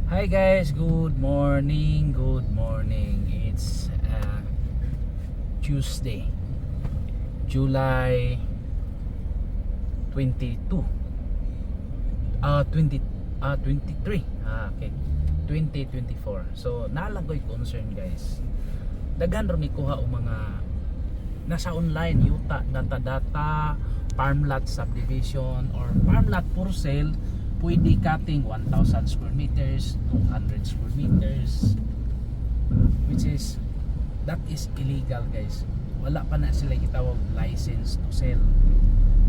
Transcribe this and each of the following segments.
Hi guys, good morning, good morning. It's Tuesday, July 22, 23, okay, 2024. So nalang ko'y concern guys. Daghan ron ikuha o mga nasa online, yuta, data, farm lot subdivision or farm lot for sale. Pwede cutting 1,000 square meters, 200 square meters, which is that is illegal guys. Wala pa na sila gitawag license to sell.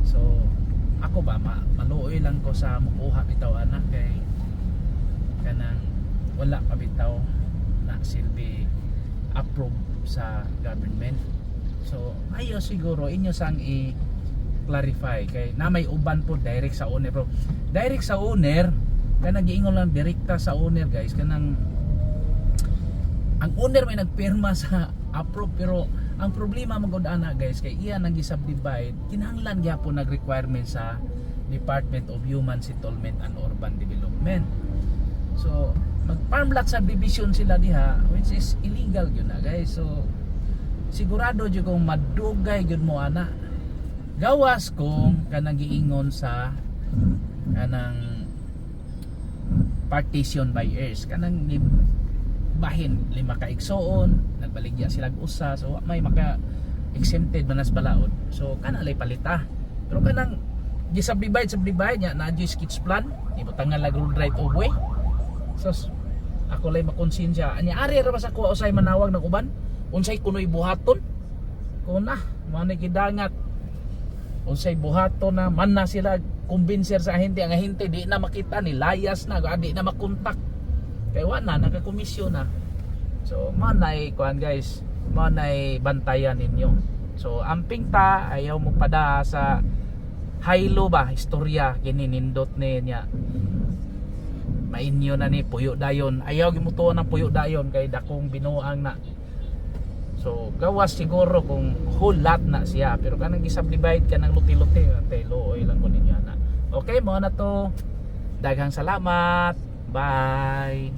So ako ba maluoy lang ko sa mukuha bitaw anak kay kanang wala pa bitaw na silbi approve sa government. So ayo siguro inyo sang clarify kay na may uban po direct sa owner, bro. Direct sa owner kanang giingon lang direkta sa owner guys, kanang ang owner may nagpirma sa approve, pero ang problema magud ana guys kay iya nang gi-subdivide, kinahanglan gyapon nag-requirement sa Department of Human Settlement and Urban Development. So mag-farm lot subdivision sila diha, which is illegal yun na guys. So sigurado jud kung madugay jud mo ana, gawas kung kanang giingon sa kanang partition by heirs, kanang bahin 5 ka igsoon nagbaligya sila usa, so may maka exempted manas balaod, so kana lay palita. Pero kanang subdivide nya na adjust sketch plan ibutangan lag road right of way. So ako lay makonsensya anya ari ra ba sa kuha usay manawag ng uban unsay kunoy buhaton kuna manay kidangat unsay buhaton na man na sila kumbinser sa ahente, ang ahente di na makita ni layas na di na makontak kay wala nakakomisyon na. So manay kuan guys, manay bantayan ninyo. So amping ta ayaw mo pada sa haylo ba istorya kini nindot ni niya mainyo na ni puyo dayon, ayaw gimutuon ng puyo dayon kay dakong binuang na. So gawas siguro kung whole lot na siya, pero kanang gi-subdivide ka ng luti-luti tay looy lang ko ninyo na. Okay mo na to, daghang salamat, bye.